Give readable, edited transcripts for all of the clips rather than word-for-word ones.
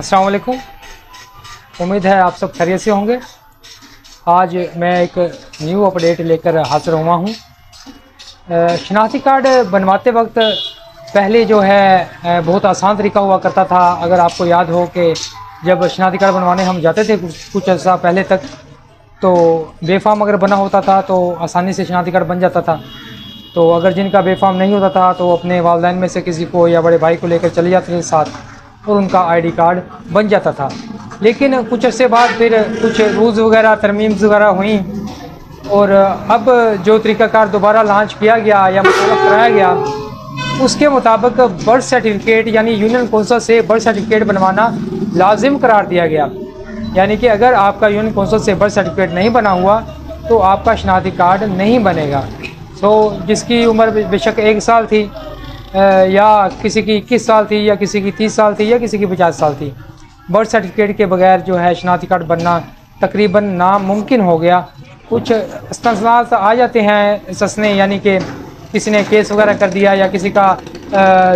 अस्सलाम वालेकुम। उम्मीद है आप सब खैरियत से होंगे। आज मैं एक न्यू अपडेट लेकर हाजिर हुआ हूँ। शनाख्ती कार्ड बनवाते वक्त पहले जो है बहुत आसान तरीका हुआ करता था। अगर आपको याद हो कि जब शनाख्ती कार्ड बनवाने हम जाते थे कुछ अर्सा पहले तक, तो बेफाम अगर बना होता था तो आसानी से शनाख्ती कार्ड बन जाता था। तो अगर जिनका बेफाम नहीं होता था तो अपने वालिदैन में से किसी को या बड़े भाई को लेकर चले जाते थे साथ, और उनका आईडी कार्ड बन जाता था। लेकिन कुछ अर्से बाद फिर कुछ रूल्स वगैरह तरमीम्स वगैरह हुई, और अब जो तरीक़ाकार दोबारा लॉन्च किया गया या मुताबिक कराया गया, उसके मुताबिक बर्थ सर्टिफिकेट यानी यूनियन कौंसिल से बर्थ सर्टिफिकेट बनवाना लाजिम करार दिया गया। यानी कि अगर आपका यूनियन कौंसिल से बर्थ सर्टिफिकेट नहीं बना हुआ तो आपका शनाख्ती कार्ड नहीं बनेगा। तो जिसकी उम्र बेशक 1 साल थी, या किसी की 21 साल थी, या किसी की 30 साल थी, या किसी की 50 साल थी, बर्थ सर्टिफिकेट के बगैर जो है शनाख्ती कार्ड बनना तकरीबन नामुमकिन हो गया। कुछ इस्तिस्नात आ जाते हैं ससने, यानी कि किसी ने केस वगैरह कर दिया या किसी का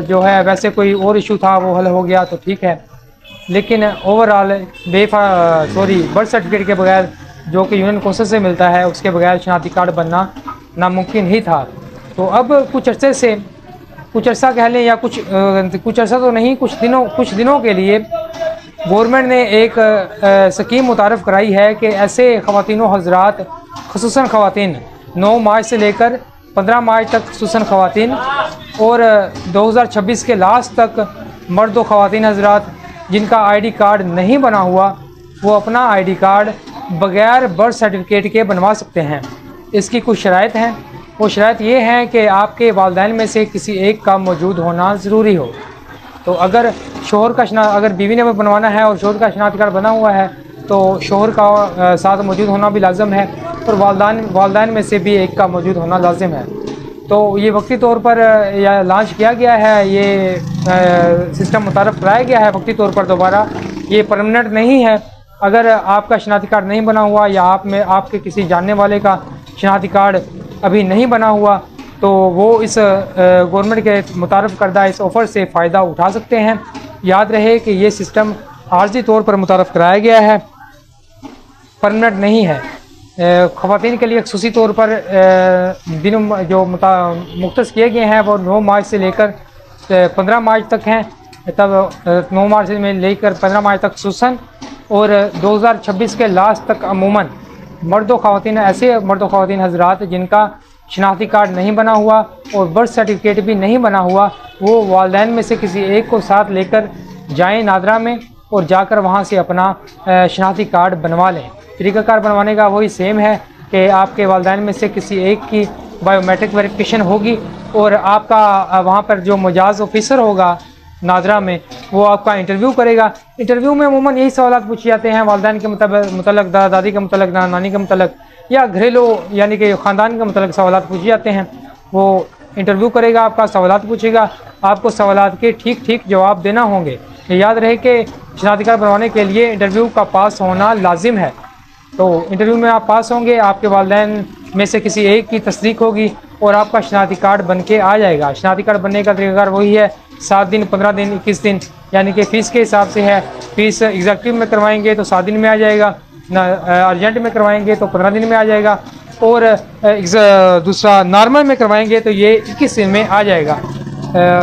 जो है वैसे कोई और इशू था वो हल हो गया तो ठीक है। लेकिन ओवरऑल बर्थ सर्टिफिकेट के बगैर जो कि यूनियन कौंसिल से मिलता है उसके बगैर शनाख्ती कार्ड बनना नामुमकिन ही था। तो अब कुछ अर्सा कह लें या कुछ अर्सा तो नहीं, कुछ दिनों के लिए गवर्नमेंट ने एक स्कीम मुतारफ़ कराई है कि ऐसे ख़वातीन हज़रात, ख़ुसूसन ख़वातीन 9 मार्च से लेकर 15 मार्च तक ख़ुसूसन ख़वातीन, और 2026 के लास्ट तक मर्द व ख़वातीन हज़रात जिनका आईडी कार्ड नहीं बना हुआ वो अपना आईडी कार्ड बग़ैर बर्थ सर्टिफिकेट के बनवा सकते हैं। इसकी कुछ शराइत हैं। वो शराइत ये हैं कि आपके वालिदैन में से किसी एक का मौजूद होना ज़रूरी हो। तो अगर अगर बीवी ने बनवाना है और शोहर का शनाख्ती कार्ड बना हुआ है तो शोहर का साथ मौजूद होना भी लाजम है, और वालिदैन में से भी एक का मौजूद होना लाजिम है। तो ये वक्ती तौर पर या लॉन्च किया गया है, ये सिस्टम मुतारफ़ कराया गया है वक्ती तौर पर दोबारा। ये परमानेंट नहीं है। अगर आपका शनाख्ती कार्ड नहीं बना हुआ या आपके किसी जानने वाले का शनाख्ती कार्ड अभी नहीं बना हुआ तो वो इस गवर्नमेंट के मुतारफ़ करदा इस ऑफ़र से फ़ायदा उठा सकते हैं। याद रहे कि ये सिस्टम आर्जी तौर पर मुतारफ़ कराया गया है, परमानेंट नहीं है। ख़वातीन के लिए ख़ुसूसी तौर पर दिन जो मुख्तस किए गए हैं वो 9 मार्च से लेकर 15 मार्च तक हैं। तब 9 मार्च में लेकर 15 मार्च तक ख़ुसूसन, और 2026 के लास्ट तक अमूमन मर्द व ख़वातीन, ऐसे मर्द व ख़वातीन हज़रात जिनका शनाख्ती कार्ड नहीं बना हुआ और बर्थ सर्टिफिकेट भी नहीं बना हुआ, वो वालिदैन में से किसी एक को साथ लेकर जाएं नादरा में, और जाकर वहाँ से अपना शनाख्ती कार्ड बनवा लें। तरीक़ाकार बनवाने का वही सेम है कि आपके वालिदैन में से किसी एक की बायोमेट्रिक वेरिफिकेशन होगी, और आपका वहाँ पर जो मुजाज़ ऑफिसर होगा नादरा में वो आपका इंटरव्यू करेगा। इंटरव्यू में अमूमन यही सवाल पूछे जाते हैं वालिदैन के मतलब, दादा दादी के मतलब, नाना नानी के मतलब, या घरेलू यानी कि ख़ानदान के मतलब सवाल पूछे जाते हैं। वो इंटरव्यू करेगा, आपका सवाल पूछेगा, आपको सवाल के ठीक जवाब देना होंगे। याद रहे कि शनाख्ती कार्ड बनवाने के लिए इंटरव्यू का पास होना लाजिम है। तो इंटरव्यू में आप पास होंगे, आपके वालिदैन में से किसी एक की तस्दीक होगी और आपका शनाख्ती कार्ड बन के आ जाएगा। शनाख्ती कार्ड बनने का तरीक़ाकार वही है, 7 दिन, 15 दिन, 21 दिन, यानी कि फ़ीस के हिसाब से है। फ़ीस एग्जेक्टिव में करवाएंगे तो 7 दिन में आ जाएगा, अर्जेंट में करवाएंगे तो 15 दिन में आ जाएगा, और दूसरा नॉर्मल में करवाएंगे तो ये 21 दिन में आ जाएगा।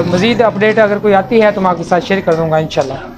मज़ीद अपडेट अगर कोई आती है तो मैं आपके साथ शेयर कर दूँगा इंशाल्लाह।